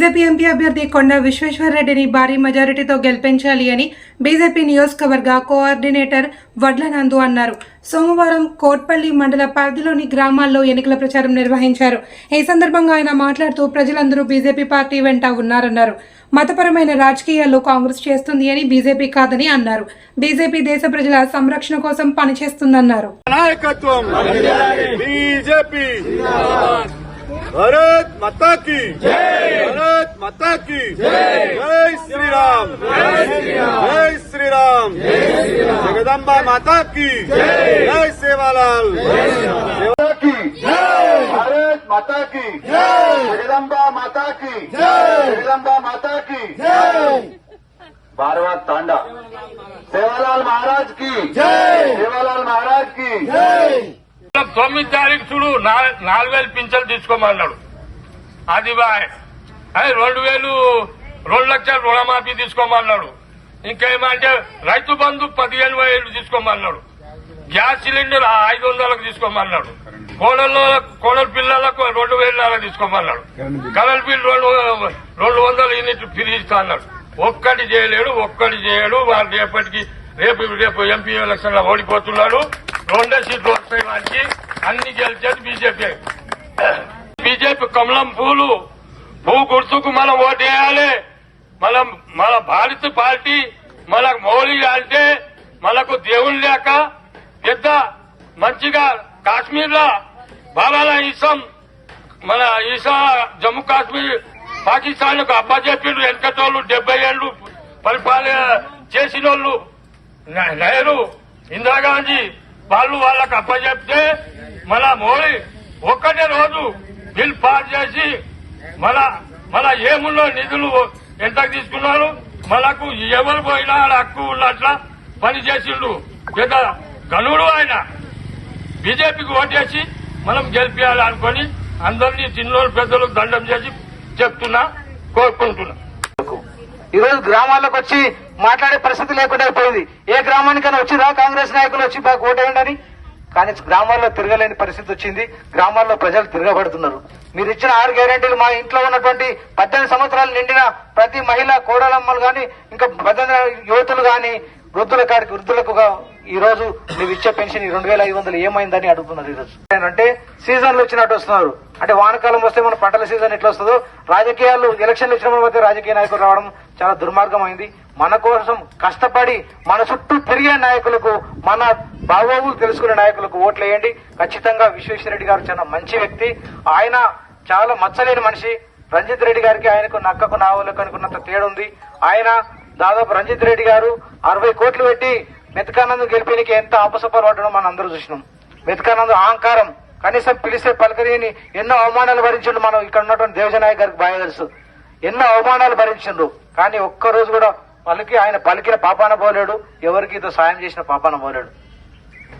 BJP MP అభ్యర్థి కొండ విశ్వేశ్వరరెడ్డిని భారీ మెజారిటీతో గెలిపించాలి అని బీజేపీ నియోజకవర్గ కోఆర్డినేటర్ వడ్ల నందు అన్నారు. సోమవారం కోట్పల్లి మండల పరిధిలోని గ్రామాల్లో ఎన్నికల ప్రచారం నిర్వహించారు. ఈ సందర్భంగా ఆయన మాట్లాడుతూ ప్రజలందరూ బీజేపీ పార్టీ వెంట ఉన్నారన్నారు. మతపరమైన రాజకీయాల్లో కాంగ్రెస్ చేస్తుంది అని బీజేపీ కాదని అన్నారు. బీజేపీ దేశ ప్రజల సంరక్షణ కోసం పనిచేస్తుందన్నారు. भारत माता की जय, भारत माता की जय, जय श्री राम, जय श्री राम, जगदम्बा माता की जय, जय सेवालाल की जय, भारत माता की जय, जगदम्बा माता की जय, जगदम्बा माता की जय, 12वां तांडा सेवालाल महाराज की जय, सेवालाल महाराज की जय. 9 తారీఖు చూడు 4,000 పింఛన్లు తీసుకోమన్నాడు. అది 2 లక్షల రుణమాఫీ తీసుకోమన్నాడు. ఇంకేమంటే రైతు బంధు 15,000 తీసుకోమన్నాడు. Gas cylinder 500లకు తీసుకోమన్నాడు. కోడల పిల్లలకు 2,000 తీసుకోమన్నాడు. కరెంట్ బిల్ 200 యూనిట్ ఫ్రీ ఇస్తా అన్నాడు. ఒక్కటి చేయడు. వాళ్ళు రేపు ఎంపీ ఎలక్షన్ లో ఓడిపోతున్నాడు. 2 సీట్లు వస్తాయి. వారికి అన్ని గెలిచేది బీజేపీ కమలం పువ్వు గుర్తుకు మనం ఓటేయాలి. మన భారత పార్టీ మనకు మౌలి అంటే మనకు దేవుని లేక పెద్ద మంచిగా కాశ్మీర్ లో బాలాల మన ఈసా జమ్మూ కాశ్మీర్ పాకిస్తాన్ కు అప్పచెప్పిడు. వెనకటోళ్ళు 70 ఏళ్లు పరిపాలన చేసిన వాళ్ళు నెహ్రూ, ఇందిరాగాంధీ వాళ్ళకు అప్పచెప్తే మన మోడీ ఒక్కటే రోజు బిల్ పాస్ చేసి మన ఏముల్లో నిధులు ఎంత తీసుకున్నారు. మనకు ఎవరు పోయినా హక్కు ఉన్నట్ల పని చేసిండు. పెద్ద గనుడు ఆయన. బీజేపీకి ఓటేసి మనం గెలిపించాలనుకుని అందరినీ చిన్నోళ్ళు పెద్దలకు దండం చేసి కోరుకుంటున్నా. ఈరోజు గ్రామాలకు వచ్చి మాట్లాడే పరిస్థితి లేకుండా అయిపోయింది. ఏ గ్రామానికైనా వచ్చిరా కాంగ్రెస్ నాయకులు వచ్చి బాగా ఓటేయండి అని. కానీ గ్రామాల్లో తిరగలేని పరిస్థితి వచ్చింది. గ్రామాల్లో ప్రజలు తిరగబడుతున్నారు. మీరు ఇచ్చిన 6 గ్యారెంటీలు మా ఇంట్లో ఉన్నటువంటి 18 సంవత్సరాలు నిండిన ప్రతి మహిళ కోడలమ్మలు గాని, ఇంకా 18 యువతులు గాని, వృద్ధులకు ఈ రోజు నువ్వు ఇచ్చే పెన్షన్ 2,500 ఏమైందని అడుగుతున్నారు. ఈ రోజు అంటే సీజన్లు వచ్చినట్టు వస్తున్నారు. అంటే వానకాలం వస్తే మన పంటల సీజన్ ఎట్లా వస్తుందో రాజకీయాలు ఎలక్షన్లు వచ్చిన మధ్య రాజకీయ నాయకులు రావడం చాలా దుర్మార్గమైంది. మన కోసం కష్టపడి మన చుట్టూ తిరిగే నాయకులకు, మన బాగోగులు తెలుసుకునే నాయకులకు ఓట్లు వేయండి. ఖచ్చితంగా విశ్వేశ్వరరెడ్డి గారు చాలా మంచి వ్యక్తి. ఆయన చాలా మచ్చలేని మనిషి. రంజిత్ రెడ్డి గారికి ఆయనకు నక్కకు నావులకు అనుకున్నంత తేడా ఉంది. ఆయన దాదాపు రంజిత్ రెడ్డి గారు 60 కోట్లు పెట్టి మెతకానంద్ గెలిపినికి ఎంత ఆపసపాలు పడడం మనం అందరూ చూసినాం. మెతకానంద్ అహంకారం, కనీసం పిలిస్తే పలకరిని ఎన్నో అవమానాలు భరించిండు. మనం ఇక్కడ ఉన్నటువంటి దేవజనాయక్ గారికి బాగా తెలుసు. ఎన్నో అవమానాలు భరించిండు. కానీ ఒక్కరోజు కూడా ఆయన పలికిన పాపాన పోలేడు. ఎవరికి ఇదో సాయం చేసిన పాపాన పోలేడు.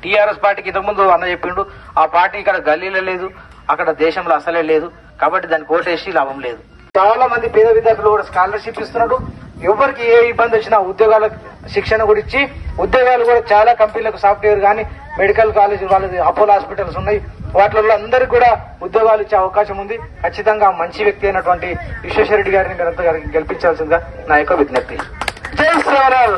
టీఆర్ఎస్ పార్టీకి ఇంతకుముందు అన్న చెప్పిండు, ఆ పార్టీ ఇక్కడ గల్లీలో లేదు, అక్కడ దేశంలో అసలే లేదు. కాబట్టి దానికి ఓటేసి లాభం లేదు. చాలా మంది పేద విద్యార్థులు కూడా స్కాలర్షిప్ ఇస్తున్నాడు. ఎవరికి ఏ ఇబ్బంది వచ్చినా ఉద్యోగాల శిక్షణ కూడా ఇచ్చి ఉద్యోగాలు కూడా చాలా కంపెనీలకు సాఫ్ట్వేర్ గానీ, మెడికల్ కాలేజ్ వాళ్ళది అపోలో హాస్పిటల్స్ ఉన్నాయి. వాటిలో అందరికీ కూడా ఉద్యోగాలు ఇచ్చే అవకాశం ఉంది. ఖచ్చితంగా మంచి వ్యక్తి అయినటువంటి విశ్వేశ్వరరెడ్డి గారిని మీరంతా గెలిపించాల్సిందిగా నా యొక్క విజ్ఞప్తి. జై శ్రీరామ్.